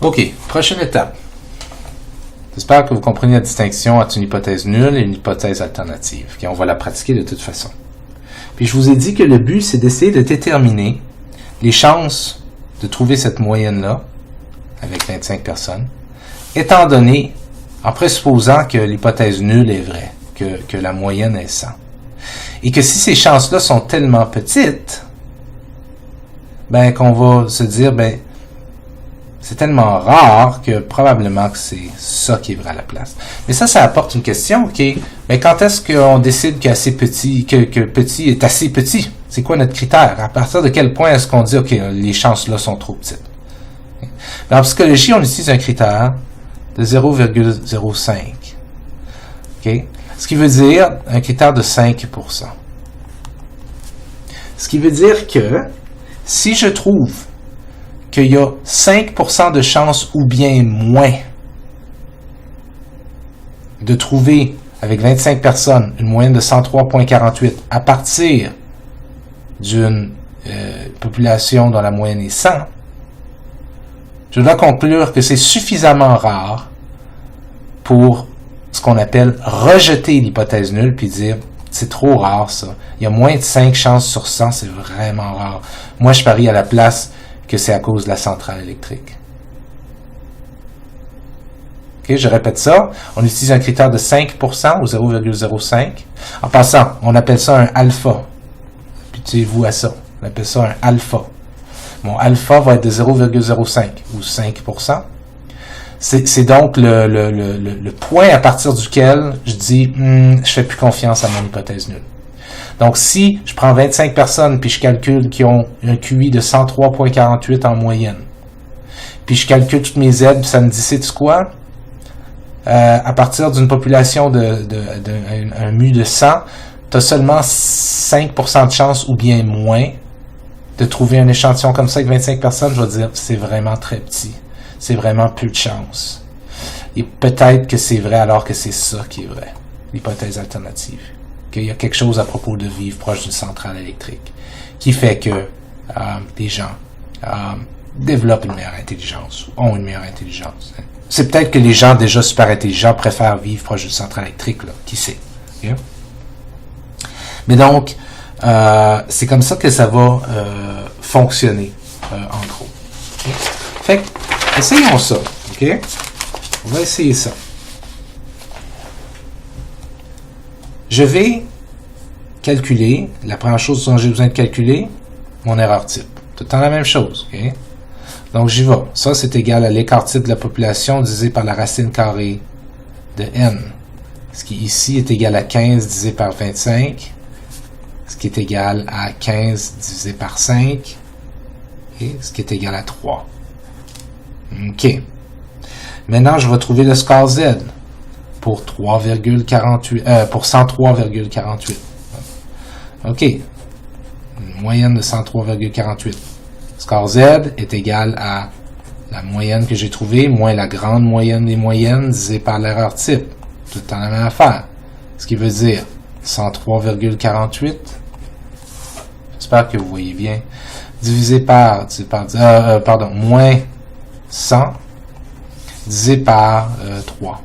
OK, prochaine étape. J'espère que vous comprenez la distinction entre une hypothèse nulle et une hypothèse alternative. Okay, on va la pratiquer de toute façon. Puis je vous ai dit que le but, c'est d'essayer de déterminer les chances de trouver cette moyenne-là, avec 25 personnes, étant donné, en présupposant que l'hypothèse nulle est vraie, que la moyenne est 100. Et que si ces chances-là sont tellement petites, ben qu'on va se dire, ben c'est tellement rare que probablement que c'est ça qui est vrai à la place. Mais ça apporte une question, OK? Mais quand est-ce qu'on décide que petit est assez petit? C'est quoi notre critère? À partir de quel point est-ce qu'on dit, OK, les chances-là sont trop petites? En psychologie, on utilise un critère de 0,05. OK? Ce qui veut dire un critère de 5%. Ce qui veut dire que si je trouve qu'il y a 5% de chance ou bien moins de trouver avec 25 personnes une moyenne de 103,48 à partir d'une population dont la moyenne est 100, je dois conclure que c'est suffisamment rare pour ce qu'on appelle rejeter l'hypothèse nulle puis dire c'est trop rare ça. Il y a moins de 5 chances sur 100, c'est vraiment rare. Moi, je parie à la place que c'est à cause de la centrale électrique. OK, je répète ça. On utilise un critère de 5% ou 0,05. En passant, on appelle ça un alpha. Habituez-vous à ça. On appelle ça un alpha. Mon alpha va être de 0,05 ou 5%. C'est donc le point à partir duquel je dis je fais plus confiance à mon hypothèse nulle. Donc, si je prends 25 personnes puis je calcule qu'ils ont un QI de 103,48 en moyenne, puis je calcule toutes mes aides, puis ça me dit, sais-tu quoi? À partir d'une population d'un mu de 100, tu as seulement 5% de chance ou bien moins de trouver un échantillon comme ça avec 25 personnes. Je vais dire, c'est vraiment très petit. C'est vraiment peu de chance. Et peut-être que c'est vrai alors que c'est ça qui est vrai, l'hypothèse alternative. Qu'il y a quelque chose à propos de vivre proche d'une centrale électrique qui fait que les gens développent une meilleure intelligence ou ont une meilleure intelligence. C'est peut-être que les gens déjà super intelligents préfèrent vivre proche d'une centrale électrique, là, qui sait. Okay? Mais donc, c'est comme ça que ça va fonctionner, en gros. Okay? Fait que, essayons ça. OK? On va essayer ça. Je vais calculer, la première chose dont j'ai besoin de calculer, mon erreur type. Tout le temps la même chose. Okay? Donc, j'y vais. Ça, c'est égal à l'écart type de la population divisé par la racine carrée de n. Ce qui ici est égal à 15 divisé par 25. Ce qui est égal à 15 divisé par 5. Et ce qui est égal à 3. OK. Maintenant, je vais trouver le score Z pour 3,48 pour 103,48. OK. Une moyenne de 103,48. Score Z est égal à la moyenne que j'ai trouvée moins la grande moyenne des moyennes divisé par l'erreur type. Tout le temps la même affaire. Ce qui veut dire 103,48. J'espère que vous voyez bien. Divisé par moins 100 divisé par 3.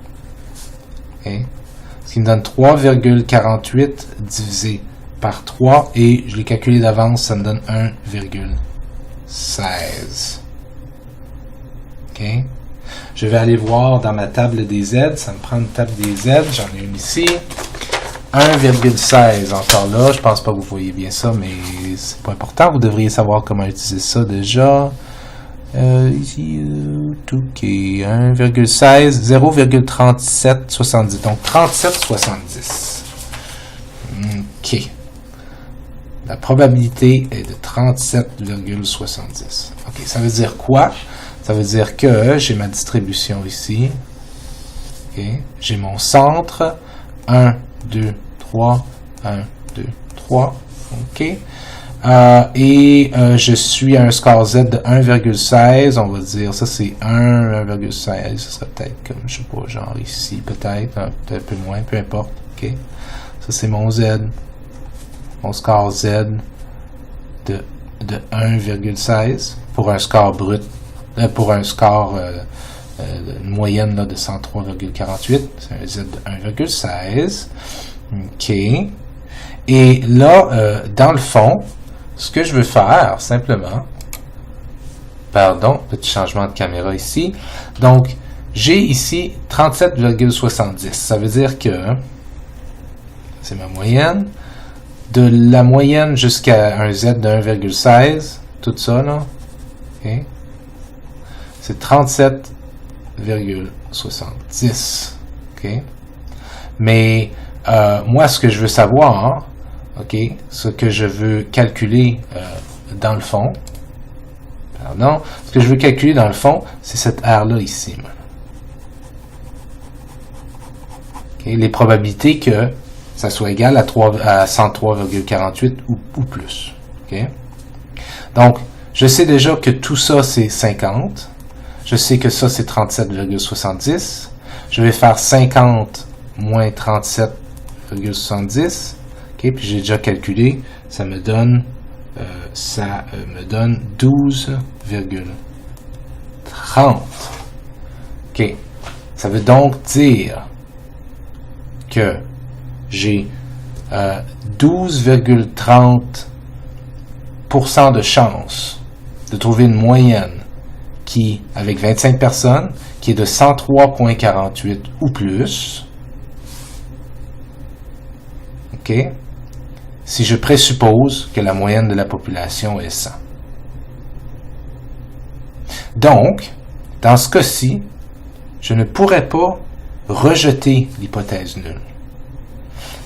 Okay. Ce qui me donne 3,48 divisé par 3 et je l'ai calculé d'avance, ça me donne 1,16. OK. Je vais aller voir dans ma table des Z. Ça me prend une table des Z. J'en ai une ici. 1,16 encore là. Je pense pas que vous voyez bien ça, mais c'est pas important. Vous devriez savoir comment utiliser ça déjà. Ici, OK. 1,16, 0,3770. Donc 37,70. OK. La probabilité est de 37,70. OK. Ça veut dire quoi? Ça veut dire que j'ai ma distribution ici. OK. J'ai mon centre. 1, 2, 3. 1, 2, 3. OK. Et je suis à un score Z de 1,16. On va dire, ça c'est 1,16. Ce serait peut-être comme, je sais pas, genre ici, peut-être un peu moins, peu importe. OK. Ça c'est mon Z. Mon score Z de 1,16 pour un score brut pour un score, une moyenne là, de 103,48. C'est un Z de 1,16. OK. Et là, dans le fond, ce que je veux faire, simplement, pardon, petit changement de caméra ici. Donc, j'ai ici 37,70. Ça veut dire que c'est ma moyenne. De la moyenne jusqu'à un Z de 1,16, tout ça, là, okay, c'est 37,70. Okay? Mais moi, ce que je veux savoir, okay, ce que je veux calculer dans le fond, pardon, ce que je veux calculer dans le fond, c'est cette R-là ici. Okay? Les probabilités que ça soit égal à 103,48 ou plus. Okay? Donc, je sais déjà que tout ça, c'est 50. Je sais que ça, c'est 37,70. Je vais faire 50 moins 37,70. Okay? Puis j'ai déjà calculé. Ça me donne 12,30. OK. Ça veut donc dire que j'ai 12,30% de chance de trouver une moyenne qui, avec 25 personnes, qui est de 103,48 ou plus. OK? Si je présuppose que la moyenne de la population est 100. Donc, dans ce cas-ci, je ne pourrais pas rejeter l'hypothèse nulle.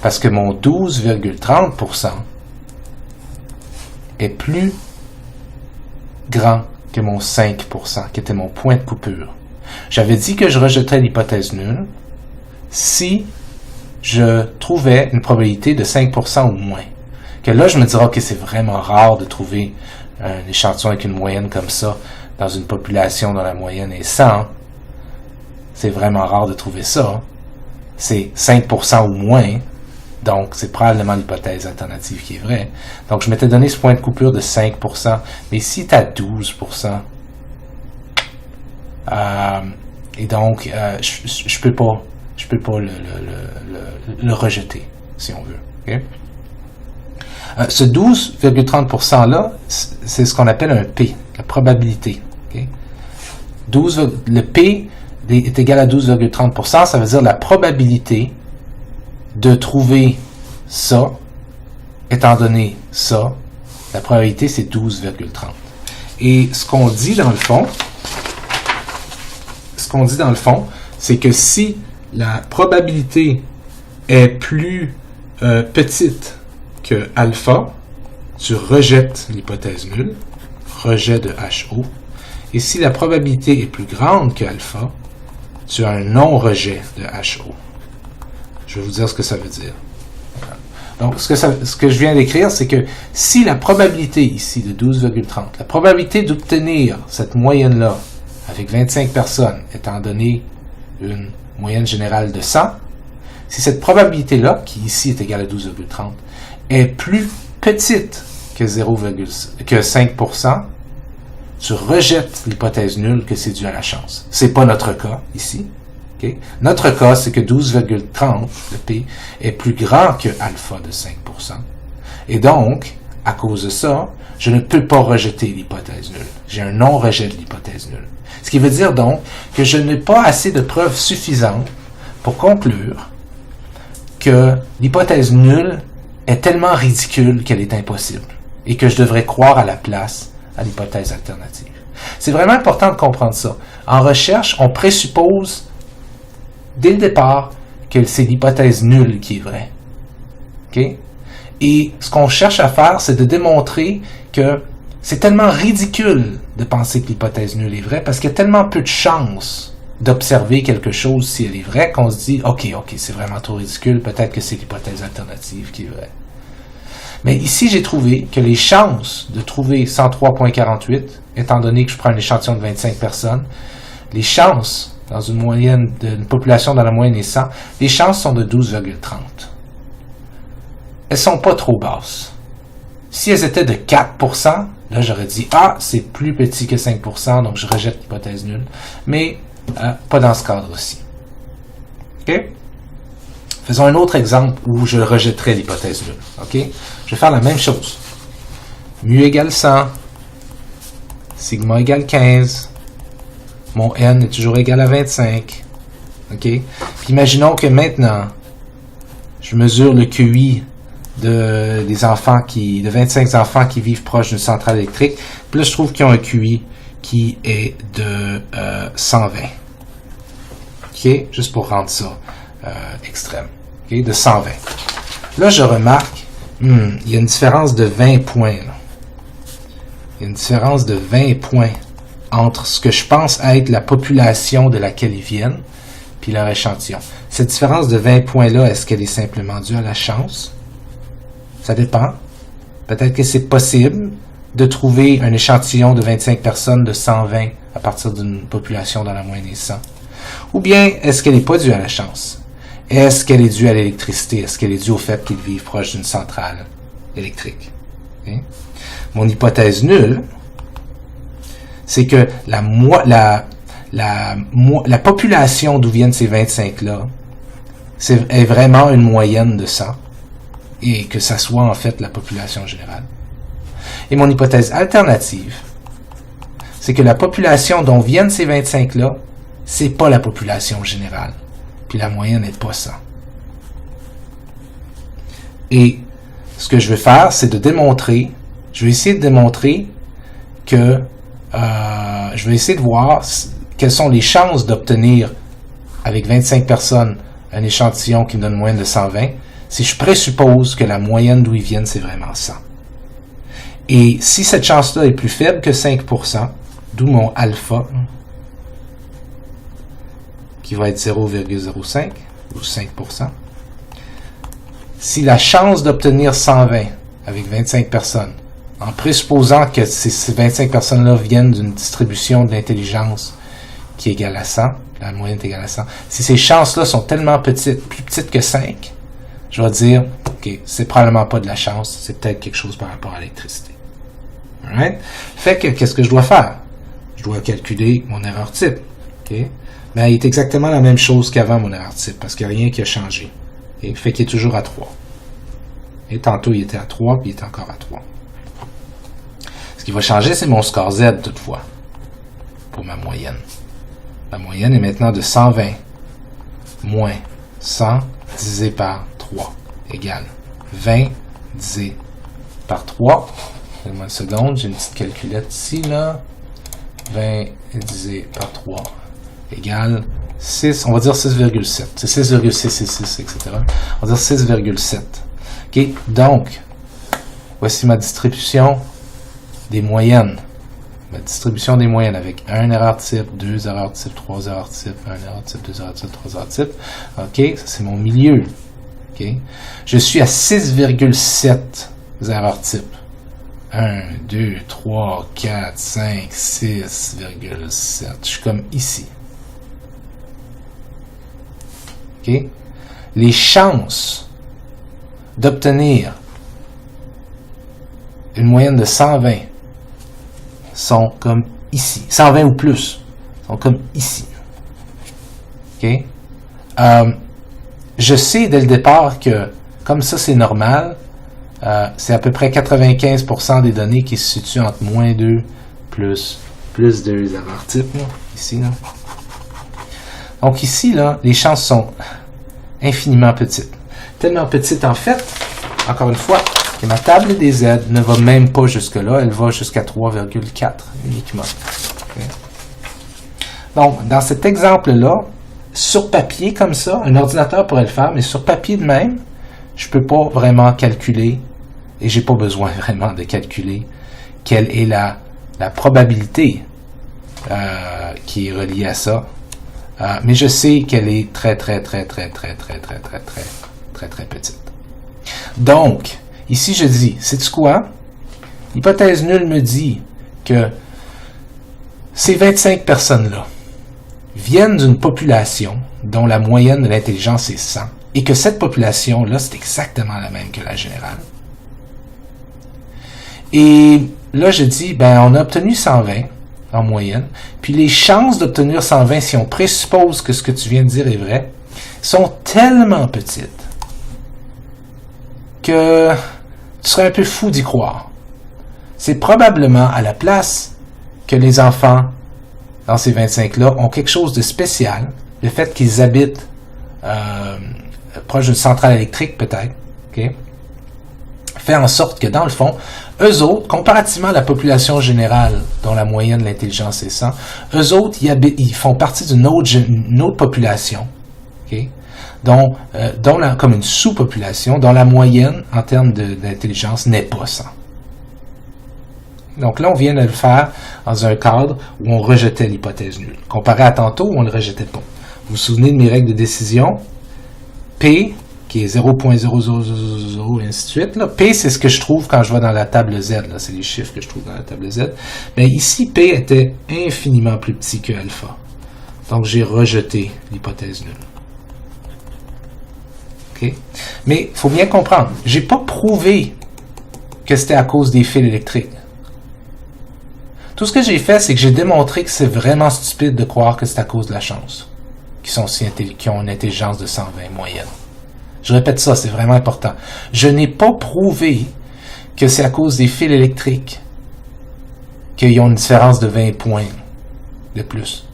Parce que mon 12,30% est plus grand que mon 5%, qui était mon point de coupure. J'avais dit que je rejetais l'hypothèse nulle si je trouvais une probabilité de 5% ou moins. Que là, je me dirais, OK, c'est vraiment rare de trouver un échantillon avec une moyenne comme ça dans une population dont la moyenne est 100. C'est vraiment rare de trouver ça. C'est 5% ou moins. Donc, c'est probablement l'hypothèse alternative qui est vraie. Donc, je m'étais donné ce point de coupure de 5%. Mais si tu as 12%, et donc, je peux pas le rejeter, si on veut. Okay? Ce 12,30%-là, c'est ce qu'on appelle un P, la probabilité. Okay? Le P est égal à 12,30%, ça veut dire la probabilité de trouver ça, étant donné ça, la probabilité c'est 12,30. Et ce qu'on dit dans le fond, c'est que si la probabilité est plus petite que alpha, tu rejettes l'hypothèse nulle, rejet de HO. Et si la probabilité est plus grande que alpha, tu as un non-rejet de HO. Je vais vous dire ce que ça veut dire. Donc, ce que je viens d'écrire, c'est que si la probabilité ici de 12,30, la probabilité d'obtenir cette moyenne-là avec 25 personnes, étant donné une moyenne générale de 100, si cette probabilité-là, qui ici est égale à 12,30, est plus petite que 5%, tu rejettes l'hypothèse nulle que c'est dû à la chance. C'est pas notre cas ici. Okay? Notre cas, c'est que 12,30, le P, est plus grand que alpha de 5%. Et donc, à cause de ça, je ne peux pas rejeter l'hypothèse nulle. J'ai un non-rejet de l'hypothèse nulle. Ce qui veut dire donc que je n'ai pas assez de preuves suffisantes pour conclure que l'hypothèse nulle est tellement ridicule qu'elle est impossible et que je devrais croire à la place à l'hypothèse alternative. C'est vraiment important de comprendre ça. En recherche, on présuppose dès le départ que c'est l'hypothèse nulle qui est vraie. Okay? Et ce qu'on cherche à faire, c'est de démontrer que c'est tellement ridicule de penser que l'hypothèse nulle est vraie parce qu'il y a tellement peu de chances d'observer quelque chose si elle est vraie qu'on se dit « Ok, c'est vraiment trop ridicule, peut-être que c'est l'hypothèse alternative qui est vraie. » Mais ici, j'ai trouvé que les chances de trouver 103,48, étant donné que je prends un échantillon de 25 personnes, les chances, dans une moyenne d'une population dans la moyenne est 100, les chances sont de 12,30. Elles sont pas trop basses. Si elles étaient de 4%, Là, j'aurais dit, ah, c'est plus petit que 5%, donc je rejette l'hypothèse nulle. Mais pas dans ce cadre-ci. OK? Faisons un autre exemple où je rejetterai l'hypothèse nulle. OK? Je vais faire la même chose. Mu égale 100. Sigma égale 15. Mon n est toujours égal à 25. OK? Puis imaginons que maintenant, je mesure le QI de 25 enfants qui vivent proche d'une centrale électrique. Puis là, je trouve qu'ils ont un QI qui est de 120. OK? Juste pour rendre ça extrême. OK? De 120. Là, je remarque, il y a une différence de 20 points. Là. Il y a une différence de 20 points entre ce que je pense être la population de laquelle ils viennent puis leur échantillon. Cette différence de 20 points-là, est-ce qu'elle est simplement due à la chance? Ça dépend. Peut-être que c'est possible de trouver un échantillon de 25 personnes de 120 à partir d'une population dans la moyenne des 100. Ou bien, est-ce qu'elle n'est pas due à la chance? Est-ce qu'elle est due à l'électricité? Est-ce qu'elle est due au fait qu'ils vivent proche d'une centrale électrique? Okay? Mon hypothèse nulle, c'est que la population d'où viennent ces 25-là est vraiment une moyenne de 100 et que ça soit en fait la population générale. Et mon hypothèse alternative, c'est que la population dont viennent ces 25-là, c'est pas la population générale. Puis la moyenne n'est pas 100. Et ce que je vais faire, c'est de démontrer, je vais essayer de démontrer que je vais essayer de voir quelles sont les chances d'obtenir avec 25 personnes un échantillon qui me donne une moyenne de 120 si je présuppose que la moyenne d'où ils viennent, c'est vraiment 100. Et si cette chance-là est plus faible que 5%, d'où mon alpha, qui va être 0,05 ou 5%, si la chance d'obtenir 120 avec 25 personnes, en présupposant que ces 25 personnes-là viennent d'une distribution de l'intelligence qui est égale à 100, la moyenne est égale à 100, si ces chances-là sont tellement petites, plus petites que 5, je vais dire, OK, c'est probablement pas de la chance, c'est peut-être quelque chose par rapport à l'électricité. Alright? Fait que, qu'est-ce que je dois faire? Je dois calculer mon erreur type. OK? Mais il est exactement la même chose qu'avant mon erreur type, parce qu'il n'y a rien qui a changé. Okay? Fait qu'il est toujours à 3. Et tantôt, il était à 3, puis il est encore à 3. Ce qui va changer, c'est mon score Z, toutefois, pour ma moyenne. Ma moyenne est maintenant de 120 moins 100 divisé par 3 égale 20 divisé par 3. Donne-moi une seconde, j'ai une petite calculette ici, là. 20 divisé par 3 égale 6, on va dire 6,7. C'est 6,666, etc. On va dire 6,7. OK, donc, voici ma distribution des moyennes. Ma distribution des moyennes avec 1 erreur type, 2 erreurs type, 3 erreurs type, 1 erreur type, 2 erreurs type, 3 erreurs type. OK, ça c'est mon milieu. OK, je suis à 6,7 erreurs type. 1, 2, 3, 4, 5, 6,7. Je suis comme ici. OK? Les chances d'obtenir une moyenne de 120 sont comme ici. 120 ou plus sont comme ici. OK? Je sais dès le départ que, comme ça c'est normal, c'est à peu près 95% des données qui se situent entre moins 2 plus 2 erreurs type, là, ici. Là. Donc ici, là, les chances sont infiniment petites. Tellement petites, en fait, encore une fois, que ma table des Z ne va même pas jusque-là, elle va jusqu'à 3,4 uniquement. Okay. Donc, dans cet exemple-là, sur papier comme ça, un ordinateur pourrait le faire, mais sur papier de même, je ne peux pas vraiment calculer, et j'ai pas besoin vraiment de calculer, quelle est la probabilité qui est reliée à ça. Mais je sais qu'elle est très petite. Donc, ici je dis, sais-tu quoi? L'hypothèse nulle me dit que ces 25 personnes-là viennent d'une population dont la moyenne de l'intelligence est 100, et que cette population-là, c'est exactement la même que la générale. Et là, je dis, ben, on a obtenu 120 en moyenne, puis les chances d'obtenir 120, si on présuppose que ce que tu viens de dire est vrai, sont tellement petites que tu serais un peu fou d'y croire. C'est probablement à la place que les enfants, dans ces 25-là, ont quelque chose de spécial. Le fait qu'ils habitent proche d'une centrale électrique, peut-être, okay, fait en sorte que, dans le fond, eux autres, comparativement à la population générale, dont la moyenne de l'intelligence est 100, eux autres, ils font partie d'une autre population, okay, comme une sous-population, dont la moyenne, en termes d'intelligence, n'est pas 100. Donc là, on vient de le faire dans un cadre où on rejetait l'hypothèse nulle. Comparé à tantôt, où on ne le rejetait pas. Vous vous souvenez de mes règles de décision? P, qui est 0.000, et ainsi de suite. Là. P, c'est ce que je trouve quand je vais dans la table Z. Là, c'est les chiffres que je trouve dans la table Z. Mais ici, P était infiniment plus petit que alpha. Donc, j'ai rejeté l'hypothèse nulle. Okay? Mais il faut bien comprendre, j'ai pas prouvé que c'était à cause des fils électriques. Tout ce que j'ai fait, c'est que j'ai démontré que c'est vraiment stupide de croire que c'est à cause de la chance, qui ont une intelligence de 120 moyenne. Je répète ça, c'est vraiment important. Je n'ai pas prouvé que c'est à cause des fils électriques qu'ils ont une différence de 20 points de plus.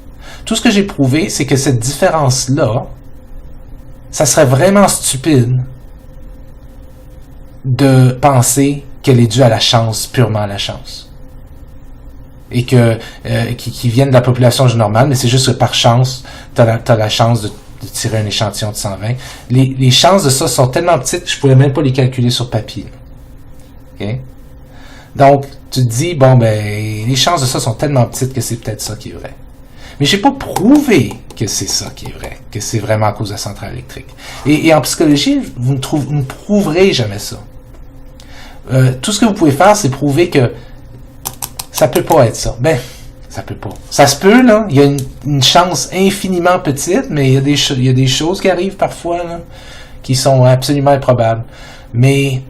Tout ce que j'ai prouvé, c'est que cette différence-là, ça serait vraiment stupide de penser qu'elle est due à la chance, purement à la chance. Et qui viennent de la population normale, mais c'est juste que par chance, tu as la chance de tirer un échantillon de 120. Les chances de ça sont tellement petites que je ne pourrais même pas les calculer sur papier. Okay? Donc, tu te dis, bon, ben, les chances de ça sont tellement petites que c'est peut-être ça qui est vrai. Mais j'ai pas prouvé que c'est ça qui est vrai, que c'est vraiment à cause de la centrale électrique. Et en psychologie, vous ne prouverez jamais ça. Tout ce que vous pouvez faire, c'est prouver que ça peut pas être ça. Ben, ça peut pas. Ça se peut, là. Il y a une chance infiniment petite, mais il y a des choses qui arrivent parfois, là, qui sont absolument improbables. Mais,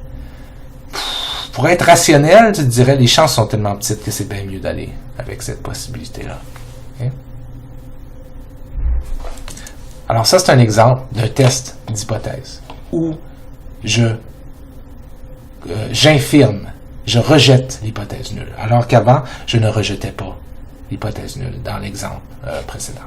pour être rationnel, tu te dirais, les chances sont tellement petites que c'est bien mieux d'aller avec cette possibilité-là. Okay? Alors ça, c'est un exemple d'un test d'hypothèse où j'infirme, je rejette l'hypothèse nulle, alors qu'avant, je ne rejetais pas l'hypothèse nulle dans l'exemple précédent.